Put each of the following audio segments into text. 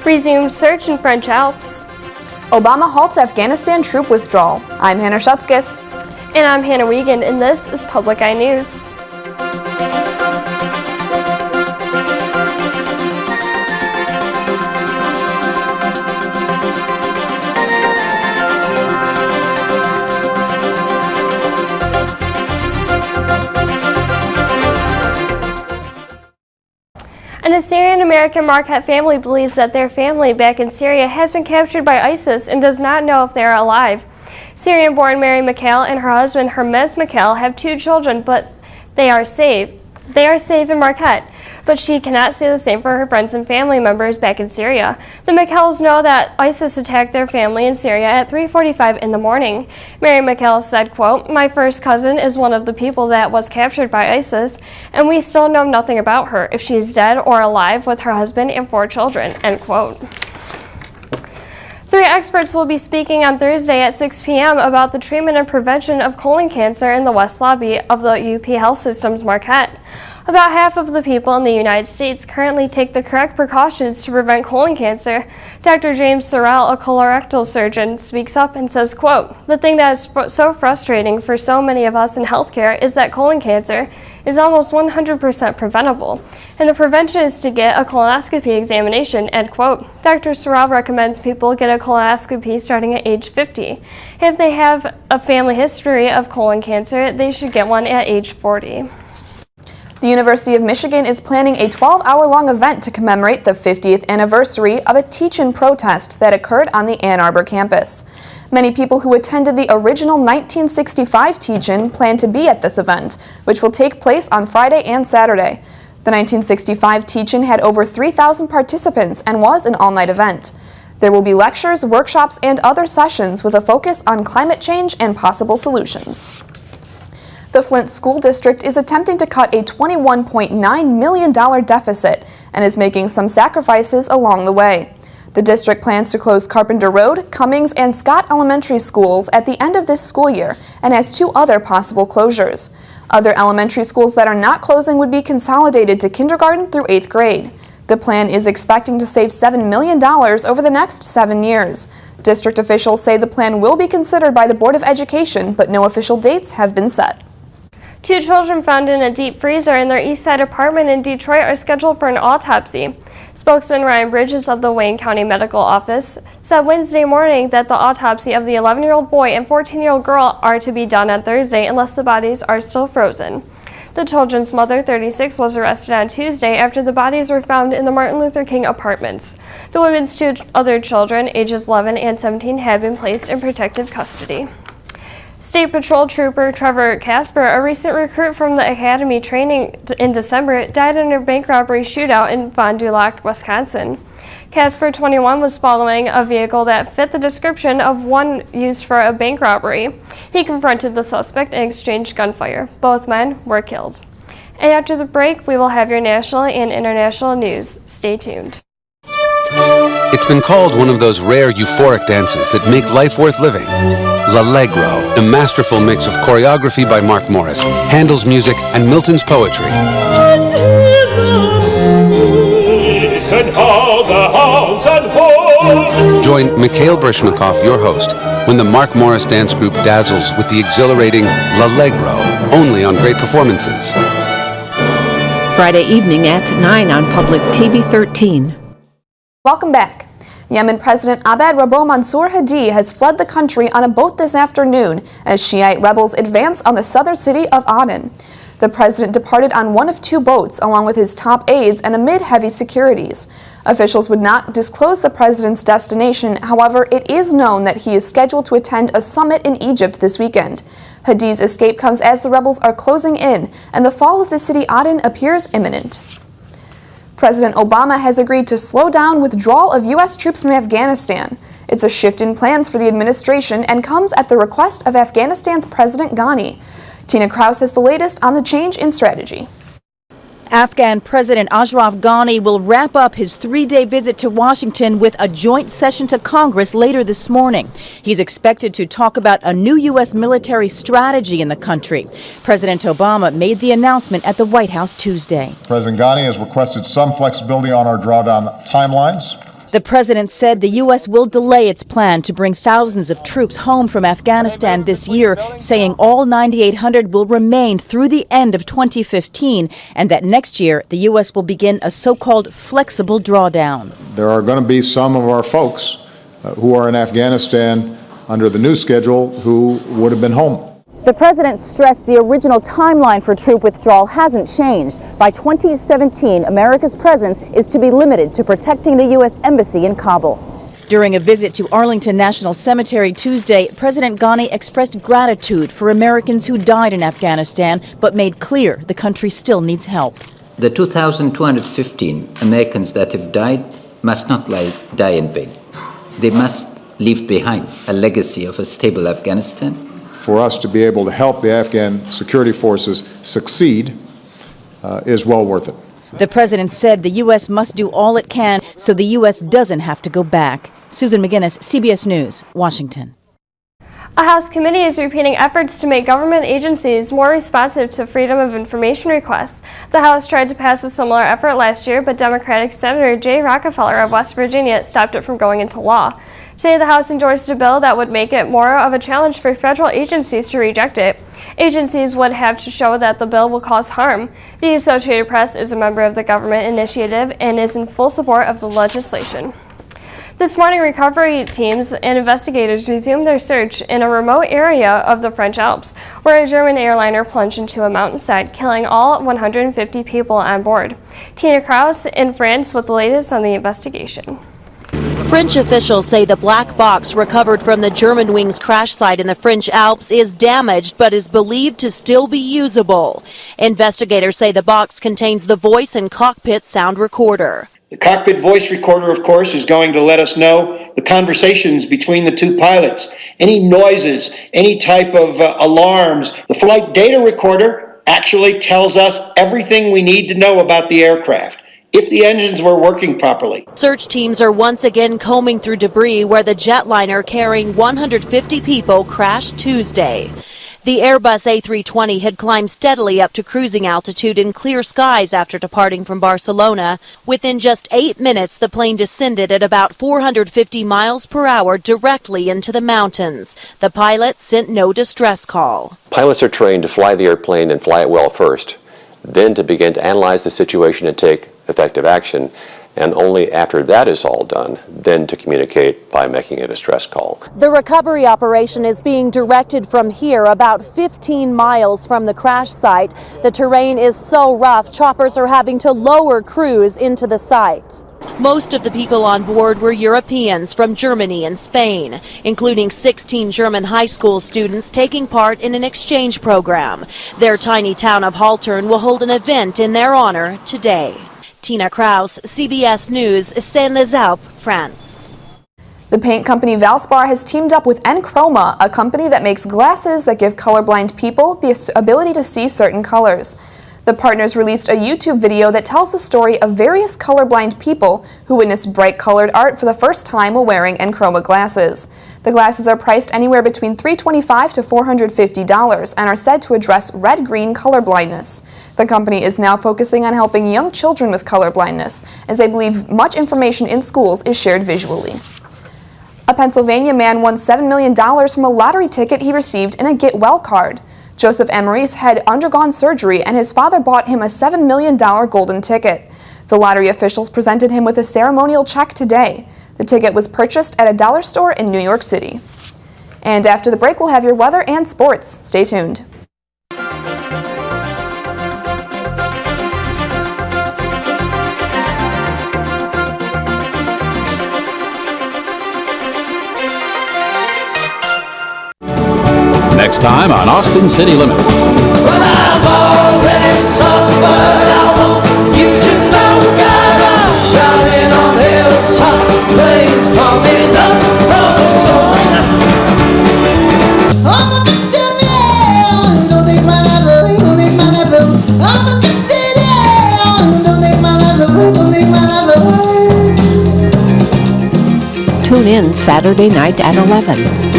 Resumed search in French Alps. Obama halts Afghanistan troop withdrawal. I'm Hannah Schutzkis. And I'm Hannah Wiegand, and this is Public Eye News. An Assyrian-American Marquette family believes that their family back in Syria has been captured by ISIS and does not know if they are alive. Syrian-born Mary McHale and her husband Hermes McHale have 2 children, but they are safe. They are safe in Marquette, but she cannot say the same for her friends and family members back in Syria. The McHales know that ISIS attacked their family in Syria at 3:45 in the morning. Mary McHale said, quote, "My first cousin is one of the people that was captured by ISIS, and we still know nothing about her, if she is dead or alive with her husband and 4 children," end quote. 3 experts will be speaking on Thursday at 6 p.m. about the treatment and prevention of colon cancer in the West Lobby of the UP Health System's Marquette. About half of the people in the United States currently take the correct precautions to prevent colon cancer. Dr. James Sorrell, a colorectal surgeon, speaks up and says, quote, "The thing that is so frustrating for so many of us in healthcare is that colon cancer is almost 100% preventable, and the prevention is to get a colonoscopy examination," end quote. Dr. Sorrell recommends people get a colonoscopy starting at age 50. If they have a family history of colon cancer, they should get one at age 40. The University of Michigan is planning a 12-hour-long event to commemorate the 50th anniversary of a teach-in protest that occurred on the Ann Arbor campus. Many people who attended the original 1965 teach-in plan to be at this event, which will take place on Friday and Saturday. The 1965 teach-in had over 3,000 participants and was an all-night event. There will be lectures, workshops, and other sessions with a focus on climate change and possible solutions. The Flint School District is attempting to cut a $21.9 million deficit and is making some sacrifices along the way. The district plans to close Carpenter Road, Cummings, and Scott Elementary Schools at the end of this school year and has 2 other possible closures. Other elementary schools that are not closing would be consolidated to kindergarten through 8th grade. The plan is expecting to save $7 million over the next 7 years. District officials say the plan will be considered by the Board of Education, but no official dates have been set. 2 children found in a deep freezer in their East Side apartment in Detroit are scheduled for an autopsy. Spokesman Ryan Bridges of the Wayne County Medical Office said Wednesday morning that the autopsy of the 11-year-old boy and 14-year-old girl are to be done on Thursday unless the bodies are still frozen. The children's mother, 36, was arrested on Tuesday after the bodies were found in the Martin Luther King apartments. The women's 2 other children, ages 11 and 17, have been placed in protective custody. State Patrol Trooper Trevor Casper, a recent recruit from the Academy training in December, died in a bank robbery shootout in Fond du Lac, Wisconsin. Casper, 21, was following a vehicle that fit the description of one used for a bank robbery. He confronted the suspect and exchanged gunfire. Both men were killed. And after the break, we will have your national and international news. Stay tuned. It's been called one of those rare euphoric dances that make life worth living. L'Allegro, a masterful mix of choreography by Mark Morris, Handel's music, and Milton's poetry. Listen how the hounds and bulls. Join Mikhail Brishmakov, your host, when the Mark Morris dance group dazzles with the exhilarating L'Allegro, only on Great Performances. Friday evening at 9 on Public TV 13. Welcome back. Yemen President Abd Rabbo Mansour Hadi has fled the country on a boat this afternoon as Shiite rebels advance on the southern city of Aden. The president departed on one of 2 boats along with his top aides and amid heavy securities. Officials would not disclose the president's destination, however, it is known that he is scheduled to attend a summit in Egypt this weekend. Hadi's escape comes as the rebels are closing in and the fall of the city Aden appears imminent. President Obama has agreed to slow down withdrawal of U.S. troops from Afghanistan. It's a shift in plans for the administration and comes at the request of Afghanistan's President Ghani. Tina Kraus has the latest on the change in strategy. Afghan President Ashraf Ghani will wrap up his 3-day visit to Washington with a joint session to Congress later this morning. He's expected to talk about a new U.S. military strategy in the country. President Obama made the announcement at the White House Tuesday. President Ghani has requested some flexibility on our drawdown timelines. The president said the U.S. will delay its plan to bring thousands of troops home from Afghanistan this year, saying all 9,800 will remain through the end of 2015, and that next year the U.S. will begin a so-called flexible drawdown. There are going to be some of our folks who are in Afghanistan under the new schedule who would have been home. The president stressed the original timeline for troop withdrawal hasn't changed. By 2017, America's presence is to be limited to protecting the U.S. Embassy in Kabul. During a visit to Arlington National Cemetery Tuesday, President Ghani expressed gratitude for Americans who died in Afghanistan, but made clear the country still needs help. The 2,215 Americans that have died must not die in vain. They must leave behind a legacy of a stable Afghanistan. For us to be able to help the Afghan security forces succeed is well worth it. The president said the U.S. must do all it can so the U.S. doesn't have to go back. Susan McGinnis, CBS News, Washington. A House committee is repeating efforts to make government agencies more responsive to Freedom of Information requests. The House tried to pass a similar effort last year, but Democratic Senator Jay Rockefeller of West Virginia stopped it from going into law. Today, the House endorsed a bill that would make it more of a challenge for federal agencies to reject it. Agencies would have to show that the bill will cause harm. The Associated Press is a member of the government initiative and is in full support of the legislation. This morning, recovery teams and investigators resumed their search in a remote area of the French Alps, where a German airliner plunged into a mountainside, killing all 150 people on board. Tina Kraus in France with the latest on the investigation. French officials say the black box recovered from the Germanwings crash site in the French Alps is damaged but is believed to still be usable. Investigators say the box contains the voice and cockpit sound recorder. The cockpit voice recorder, of course, is going to let us know the conversations between the two pilots, any noises, any type of alarms. The flight data recorder actually tells us everything we need to know about the aircraft, if the engines were working properly. Search teams are once again combing through debris where the jetliner carrying 150 people crashed Tuesday. The Airbus A320 had climbed steadily up to cruising altitude in clear skies after departing from Barcelona. Within just 8 minutes, the plane descended at about 450 miles per hour directly into the mountains. The pilot sent no distress call. Pilots are trained to fly the airplane and fly it well first, then to begin to analyze the situation and take effective action, and only after that is all done, then to communicate by making a distress call. The recovery operation is being directed from here, about 15 miles from the crash site. The terrain is so rough, choppers are having to lower crews into the site. Most of the people on board were Europeans from Germany and Spain, including 16 German high school students taking part in an exchange program. Their tiny town of Haltern will hold an event in their honor today. Tina Kraus, CBS News, Saint-Les-Alpes, France. The paint company Valspar has teamed up with Enchroma, a company that makes glasses that give colorblind people the ability to see certain colors. The partners released a YouTube video that tells the story of various colorblind people who witnessed bright-colored art for the first time while wearing Enchroma glasses. The glasses are priced anywhere between $325 to $450 and are said to address red-green colorblindness. The company is now focusing on helping young children with colorblindness, as they believe much information in schools is shared visually. A Pennsylvania man won $7 million from a lottery ticket he received in a Get Well card. Joseph Emery's had undergone surgery, and his father bought him a $7 million golden ticket. The lottery officials presented him with a ceremonial check today. The ticket was purchased at a dollar store in New York City. And after the break, we'll have your weather and sports. Stay tuned. Next time on Austin City Limits. Well, I've already suffered. I want you to know, God, I'm riding on hilltop, things coming up, oh, look at the don't take my love, don't take my love. Oh, look at the don't take my love, don't take my love. Tune in Saturday night at 11.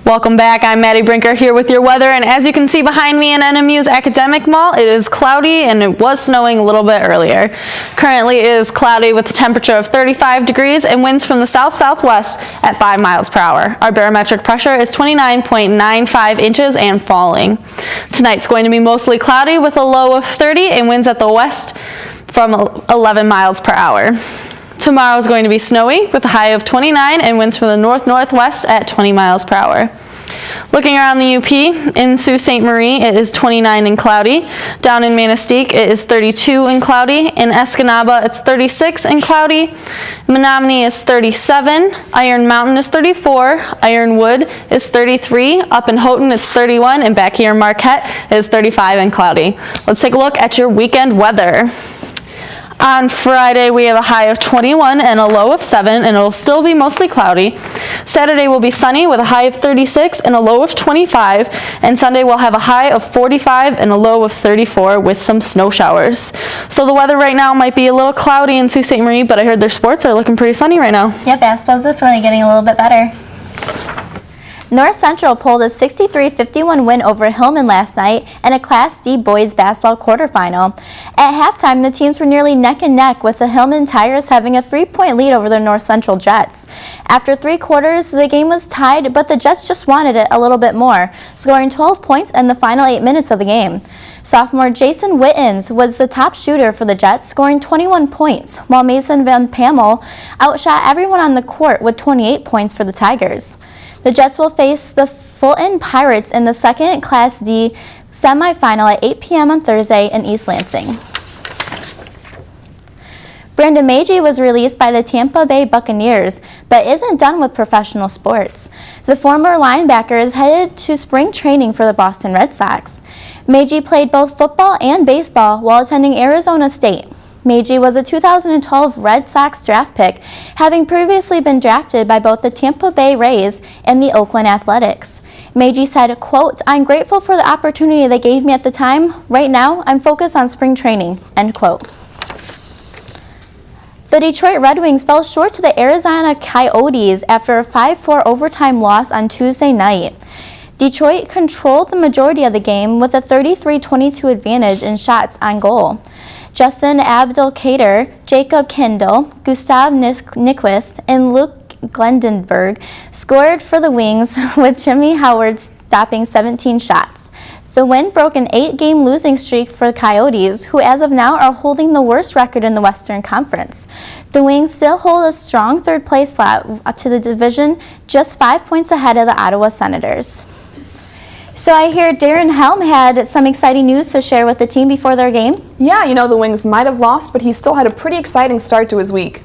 Welcome back. I'm Maddie Brinker here with your weather, and as you can see behind me in NMU's Academic Mall, it is cloudy and it was snowing a little bit earlier. Currently it is cloudy with a temperature of 35 degrees and winds from the south-southwest at 5 miles per hour. Our barometric pressure is 29.95 inches and falling. Tonight's going to be mostly cloudy with a low of 30 and winds at the west from 11 miles per hour. Tomorrow is going to be snowy with a high of 29 and winds from the north-northwest at 20 miles per hour. Looking around the UP, in Sault Ste. Marie it is 29 and cloudy. Down in Manistee it is 32 and cloudy. In Escanaba it's 36 and cloudy. Menominee is 37. Iron Mountain is 34. Ironwood is 33. Up in Houghton it's 31. And back here in Marquette is 35 and cloudy. Let's take a look at your weekend weather. On Friday, we have a high of 21 and a low of 7, and it'll still be mostly cloudy. Saturday will be sunny with a high of 36 and a low of 25, and Sunday we'll have a high of 45 and a low of 34 with some snow showers. So the weather right now might be a little cloudy in Sault Ste. Marie, but I heard their sports are looking pretty sunny right now. Yeah, basketball's definitely getting a little bit better. North Central pulled a 63-51 win over Hillman last night in a Class D boys basketball quarterfinal. At halftime, the teams were nearly neck and neck, with the Hillman Tigers having a 3-point lead over the North Central Jets. After 3 quarters, the game was tied, but the Jets just wanted it a little bit more, scoring 12 points in the final 8 minutes of the game. Sophomore Jason Wittens was the top shooter for the Jets, scoring 21 points, while Mason Van Pamel outshot everyone on the court with 28 points for the Tigers. The Jets will face the Fulton Pirates in the second Class D semifinal at 8 p.m. on Thursday in East Lansing. Brandon Magee was released by the Tampa Bay Buccaneers, but isn't done with professional sports. The former linebacker is headed to spring training for the Boston Red Sox. Magee played both football and baseball while attending Arizona State. Magee was a 2012 Red Sox draft pick, having previously been drafted by both the Tampa Bay Rays and the Oakland Athletics. Magee said, quote, "I'm grateful for the opportunity they gave me at the time. Right now, I'm focused on spring training," end quote. The Detroit Red Wings fell short to the Arizona Coyotes after a 5-4 overtime loss on Tuesday night. Detroit controlled the majority of the game with a 33-22 advantage in shots on goal. Justin Abdelkader, Jacob Kindle, Gustav Nyquist, and Luke Glendenberg scored for the Wings, with Jimmy Howard stopping 17 shots. The win broke an 8-game losing streak for the Coyotes, who as of now are holding the worst record in the Western Conference. The Wings still hold a strong third-place slot to the division, just 5 points ahead of the Ottawa Senators. So I hear Darren Helm had some exciting news to share with the team before their game. Yeah, you know, the Wings might have lost, but he still had a pretty exciting start to his week.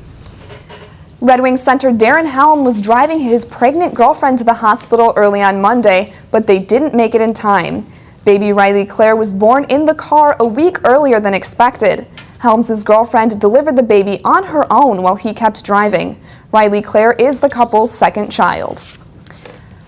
Red Wings center Darren Helm was driving his pregnant girlfriend to the hospital early on Monday, but they didn't make it in time. Baby Riley Claire was born in the car a week earlier than expected. Helm's girlfriend delivered the baby on her own while he kept driving. Riley Claire is the couple's second child.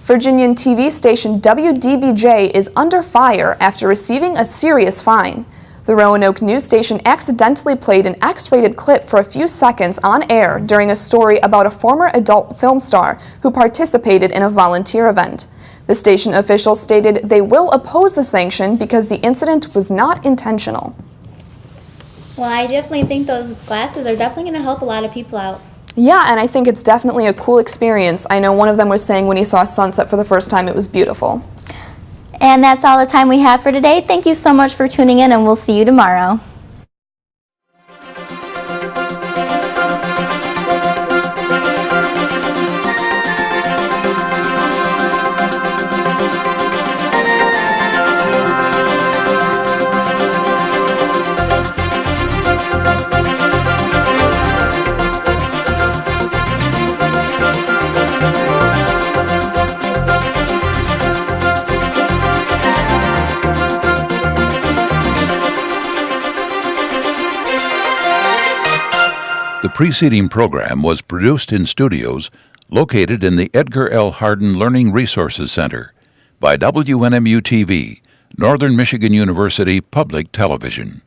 Virginian TV station WDBJ is under fire after receiving a serious fine. The Roanoke news station accidentally played an X-rated clip for a few seconds on air during a story about a former adult film star who participated in a volunteer event. The station officials stated they will oppose the sanction because the incident was not intentional. Well, I definitely think those glasses are definitely going to help a lot of people out. Yeah, and I think it's definitely a cool experience. I know one of them was saying when he saw sunset for the first time it was beautiful. And that's all the time we have for today. Thank you so much for tuning in, and we'll see you tomorrow. The preceding program was produced in studios located in the Edgar L. Hardin Learning Resources Center by WNMU-TV, Northern Michigan University Public Television.